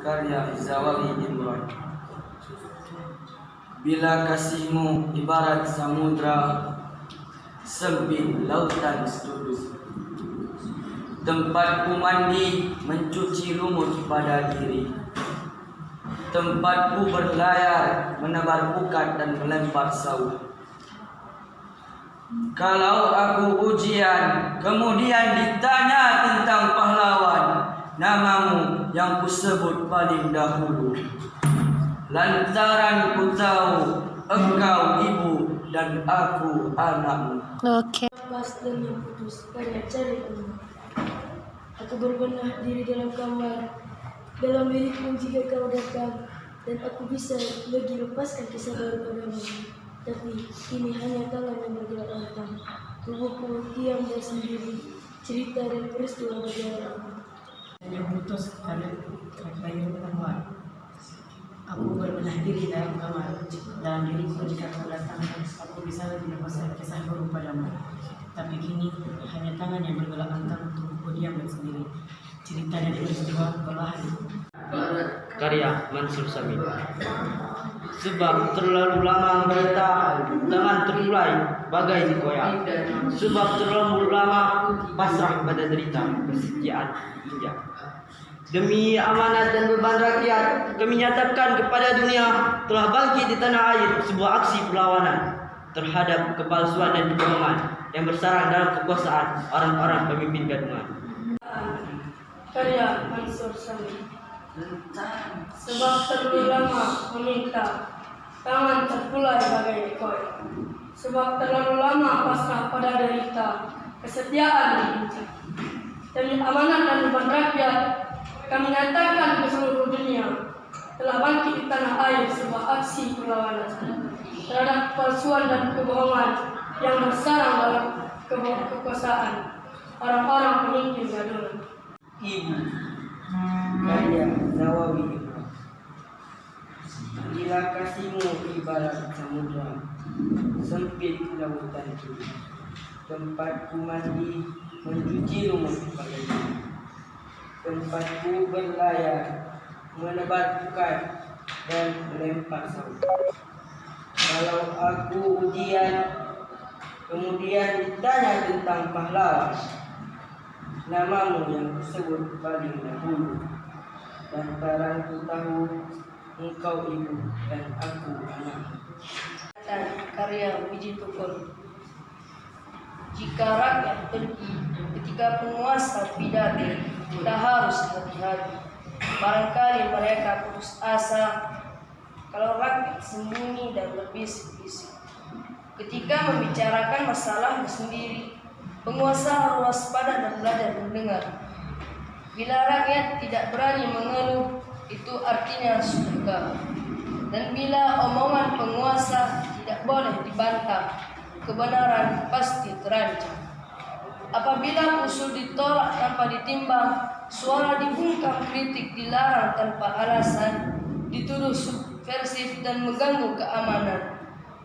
karya Zawawi Imran. Bila kasihmu ibarat samudra, sempit lautan setuduk. Tempatku mandi mencuci lumut pada diri. Tempatku berlayar menebar pukat dan melempar saut. Kalau aku ujian, kemudian ditanya tentang pahlawan, namamu yang kusebut paling dahulu. Lantaran ku tahu engkau ibu dan aku anakmu. Oke. Lepas dan yang putus, karya cari ilmu. Aku berbenah diri dalam kamar, dalam diriku jika kau datang, dan aku bisa lagi lepaskan kisah baru padamu. Tapi ini hanya tangan yang bergerak lantang. Tubuhku diam dan sendiri, cerita dan peristiwa berjalan. Yang putus karya perempuan. Aku berbenah diri dalam kamar, dalam diriku jika kau datang, aku bisa lebih lepaskan kisah baru padamu. Tapi kini hanya tangan yang bergerak lantang, tubuhku diam dan sendiri, cerita dan peristiwa berlahan. Karya Mansur Samin. Sebab terlalu lama merita, tangan terulai bagai dikoyak. Sebab terlalu lama pasrah pada derita, kesetiaan injak. Demi amanat dan beban rakyat, kami nyatakan kepada dunia telah bangkit di tanah air sebuah aksi perlawanan terhadap kepalsuan dan kebohongan yang bersarang dalam kekuasaan orang-orang pemimpin gadungan. Karya Mansur Samin. Sebab terlalu lama meminta, tangan terkulai bagai koyak. Sebab terlalu lama pasrah pada derita, kesetiaan diinjak. Demi amanat dan beban rakyat, kami nyatakan ke seluruh dunia telah bangkit di tanah air sebuah aksi perlawanan terhadap kepalsuan dan kebohongan yang bersarang dalam kekuasaan orang-orang pemimpin gadungan. Ibu, karya Zawawi Imran. Bila kasihmu ibarat samudra, sempit lautan itu. Tempatku mandi mencuci lumut bagai diri. Tempatku berlayar menebar pukat dan melempar saut. Kalau aku ujian, kemudian ditanya tentang pahlawan, namamu yang kusebut paling dahulu. Lantaran ku tahu engkau ibu dan aku anakmu. Karya Wiji Tukul. Jika rakyat pergi ketika penguasa pidato, kita harus hati-hati. Barangkali mereka putus asa kalau rakyat sembunyi dan berbisik-bisik. Ketika membicarakan masalahnya sendiri, penguasa harus waspada dan belajar mendengar. Bila rakyat tidak berani mengeluh, itu artinya sudah gagal. Dan bila omongan penguasa tidak boleh dibantah, kebenaran pasti terancam. Apabila usul ditolak tanpa ditimbang, suara dibungkam, kritik dilarang tanpa alasan, dituduh subversif dan mengganggu keamanan,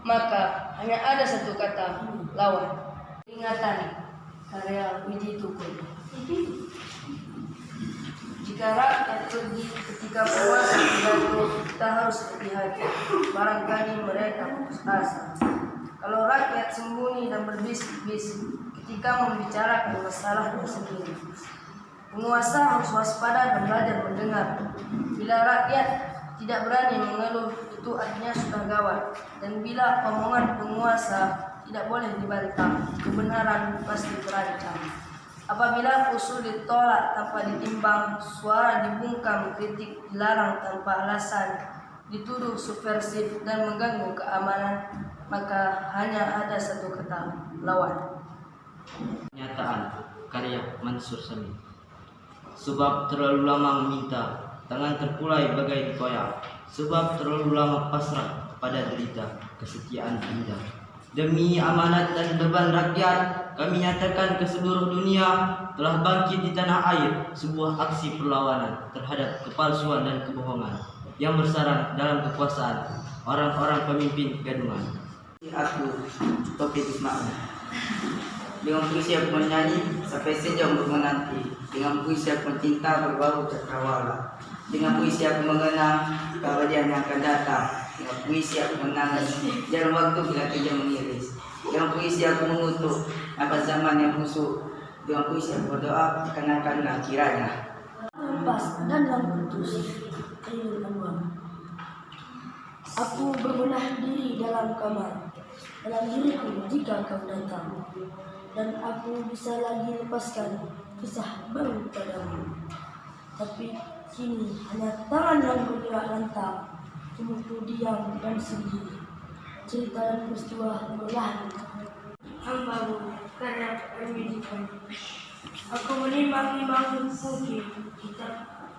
maka hanya ada satu kata, lawan. Ingatan, karya Wiji Tukul. Jika rakyat pergi ketika penguasa pidato, kita harus hati-hati. Barangkali mereka putus asa kalau rakyat sembunyi dan berbisik-bisik ketika membicarakan masalahnya sendiri. Penguasa harus waspada dan belajar mendengar. Bila rakyat tidak berani mengeluh, itu artinya sudah gawat. Dan bila omongan penguasa tidak boleh dibantah, kebenaran pasti terancam. Apabila usul ditolak tanpa ditimbang, suara dibungkam, kritik dilarang tanpa alasan, dituduh subversif dan mengganggu keamanan, maka hanya ada satu kata, lawan. Pernyataan karya Mansur Samin. Sebab terlalu lama meminta, tangan terkulai bagai dikoyak. Sebab terlalu lama pasrah pada derita, kesetiaan indah. Demi amanat dan beban rakyat, kami nyatakan ke seluruh dunia telah bangkit di tanah air sebuah aksi perlawanan terhadap kepalsuan dan kebohongan yang bersarang dalam kekuasaan orang-orang pemimpin gadungan. Aku, Taufik Ismail. Dengan puisi aku menyanyi sampai senja untuk menanti. Dengan puisi aku mencinta berbau cakrawala. Dengan puisi aku mengenang keabadian yang akan datang. Dengan puisi aku menangis dalam waktu bila kerja mengiris. Dengan puisi aku mengutuk apa zaman yang busuk. Dengan puisi aku berdoa kenangkanlah kiranya. Lepas dan dalam putus Khairul Anwar. Aku berbenah diri dalam kamar, dalam diriku jika kau datang, dan aku bisa lagi lepaskan kisah baru padamu. Tapi kini hanya tangan yang bergerak lantang, tubuhku diam dan sendiri. Cerita dan peristiwa berlalu. Hambamu karena permidikan. Aku menimbang-nimbang mungkin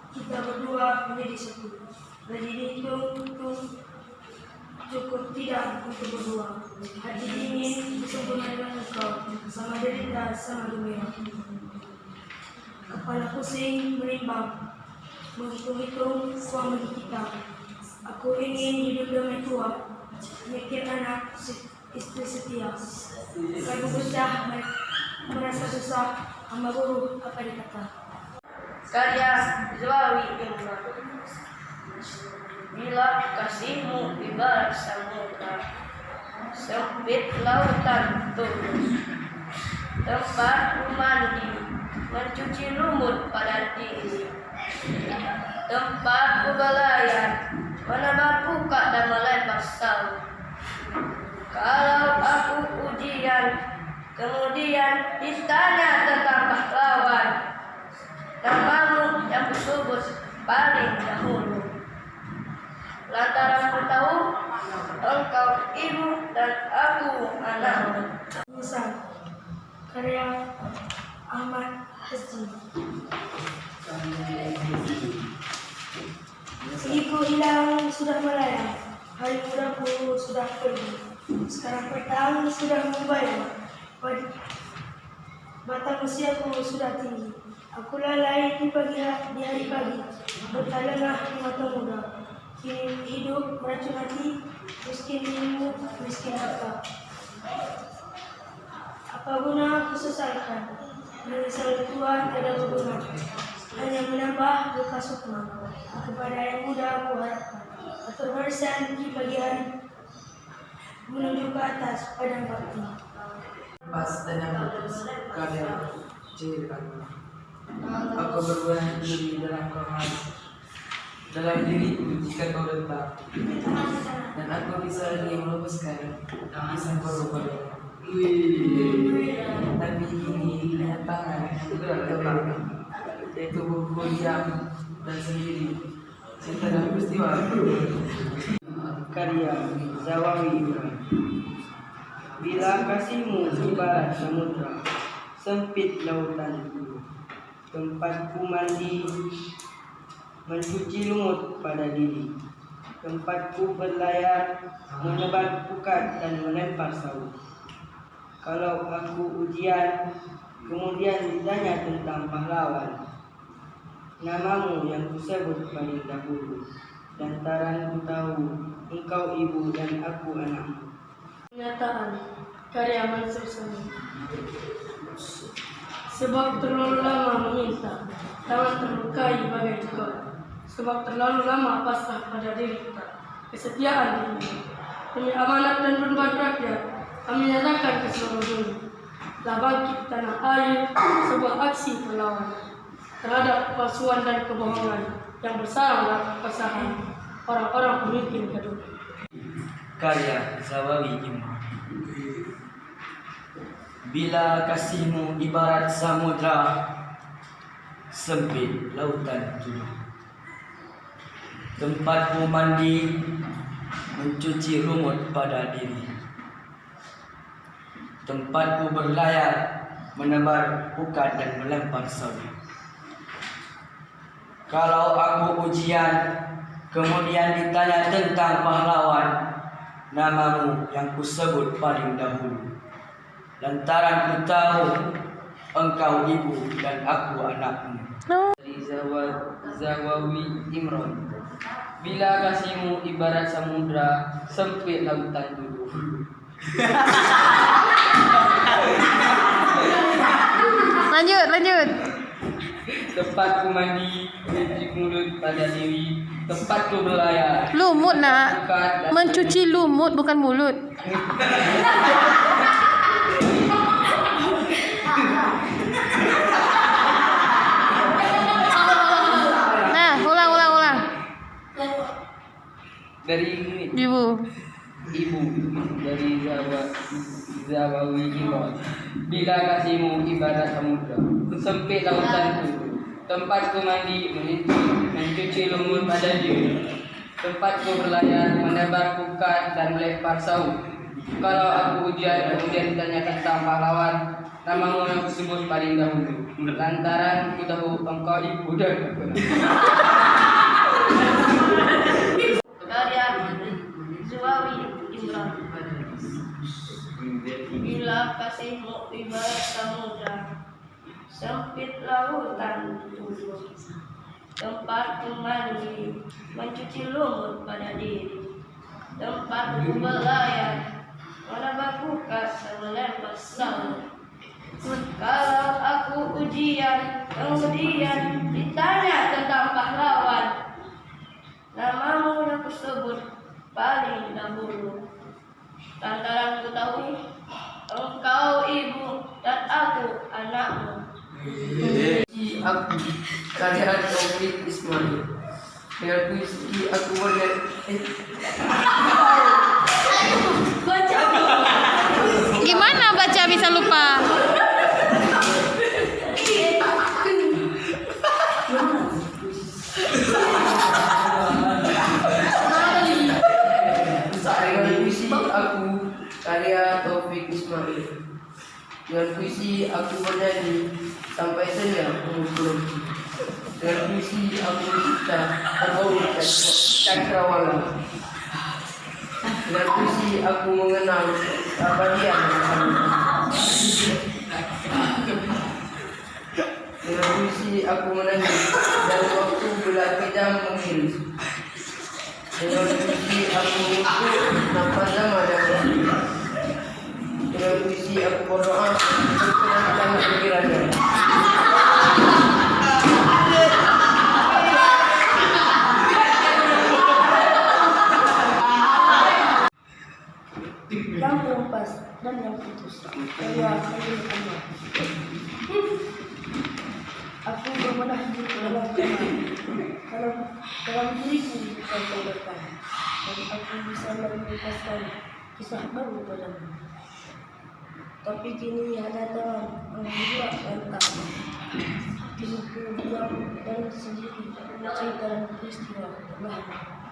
kita berdua menjadi satu. Gaji dihitung cukup tidak untuk berdua. Hati dingin bersempurna dengan engkau, sama derita sama gembira. Kepala pusing menimbang, menghitung-hitung uang bagi kita. Aku ingin hidup damai tua, mikir anak, istri setia. Kalau pecah, merasa susah, hamba buruh apa dikata. Karya Zawawi Imran. Bila kasihmu ibarat samudra, sempit lautan tulus, tempat mandi mencuci lumut pada diri, tempat berlayar menebar buka dan melempar saut. Kalau aku ujian, kemudian ditanya tentang pahlawan, namamu yang kusebut paling dahulu. Lantaran ku tahu engkau ibu dan aku anakmu. Misal karya Ahmad Haji. Gigiku hilang sudah melayang, hari mudaku sudah pergi. Sekarang petang sudah membayar, batang usiaku sudah tinggi. Aku lalai di hari pagi, bertalengah di mata muda. Kini hidup meracun hati, miskin ilmu, miskin harta. Apa guna aku sesalkan, menyesal tua tidak berguna, hanya menambah luka sukma. Kepada yang muda aku harapkan, atur barisan di pagi hari, menuju ke atas padang bakti. Pas dan yang putus, karya Khairul Anwar. Aku berbenah diri dalam kamar, dalam diriku jika kau datang, dan aku bisa lagi melukiskan kisah baru padamu. Tapi kini hanya tangan yang bergerak lantang, yaitu tubuhku diam dan sendiri. Cerita dan peristiwa Karya Zawawi Imran. Bila kasihmu ibarat samudra, sempit lautan itu, tempatku mandi mencuci lumut pada diri, tempatku berlayar menebar pukat dan melempar saut. Kalau aku ujian, kemudian ditanya tentang pahlawan, namamu yang kusebut paling dahulu. Lantaran ku tahu engkau ibu dan aku anakmu. Pernyataan karya Mansur Sami. Sebab terlalu lama meminta, tangan terlukai bagai kau. Sebab terlalu lama pasrah pada diri kita, kesetiaan diri. Demi amanat dan berbakti rakyat, kami nyatakan ke seluruh dunia. Telah bangkit tanah air sebuah aksi perlawanan terhadap kepalsuan dan kebohongan yang bersarang dalam kepasahan orang-orang pemimpin kedua. Karya Zawawi Imran. Bila kasihmu ibarat samudra, sempit lautan tuduh, tempatku mandi mencuci lumut pada diri, tempatku berlayar menebar pukat dan melempar saut. Kalau aku ujian, kemudian ditanya tentang pahlawan, namamu yang kusebut paling dahulu. Lantaran ku tahu engkau ibu dan aku anakmu. Zawawi Imran. Bila kasihmu ibarat samudra, sempit lautan tuduh. Lanjut. Tempatku mandi, cuci mulut pada diri. Tempatku berlayar. Lumut nak. Mencuci lumut bukan mulut. Nah, ulang. Dari Ibu. ibu dari Zawawi Jiwa. Bila kasihmu ibarat samudra, sempit lautanku. Tempatku mandi, mencuci lumut pada diri. Tempatku berlayar, menebar pukat dan melempar saut. Kalau aku ujian kemudian ditanya tentang pahlawan, namamu yang kusebut paling dahulu. Lantaran ku tahu engkau ibu dan bapak. Karya Zawawi Imran. Bila kasihmu ibarat samudra, sempit lautan tempatku mandi, mencuci lumut pada diri. Tempatku berlayar, menebar pukat dan melempar saut. Kalau aku ujian, kemudian ditanya tentang pahlawan, namamu yang kusebut paling dahulu. Lantaran ku tahu engkau ibu dan aku anakmu. Puisi aku karya Taufik Ismail. Dengan puisi aku melihat Gimana baca bisa lupa? dengan puisi aku karya Taufik Ismail. Dengan puisi aku bernyanyi sampai senja mengukur. Dengan puisi aku mencipta berbau cakrawala. Dengan puisi aku mengenal keabadian kami. Dengan puisi aku menangis dan waktu bulan kejam mengiris. Dengan puisi aku mengukur nafas zaman yang berakhir. Dengan puisi aku berdoa untuk kelancaran pikirannya. Yang terlepas dan yang putus. Karya Khalil Ahmad. Aku berbenah di dalam kamar. Dalam diriku bukan taubatkan. Dan aku bisa melepaskan kisah baru padamu. Tapi kini hanya teman membuat entah. Hidupku diam dan sendiri cerita dan peristiwa terbahak.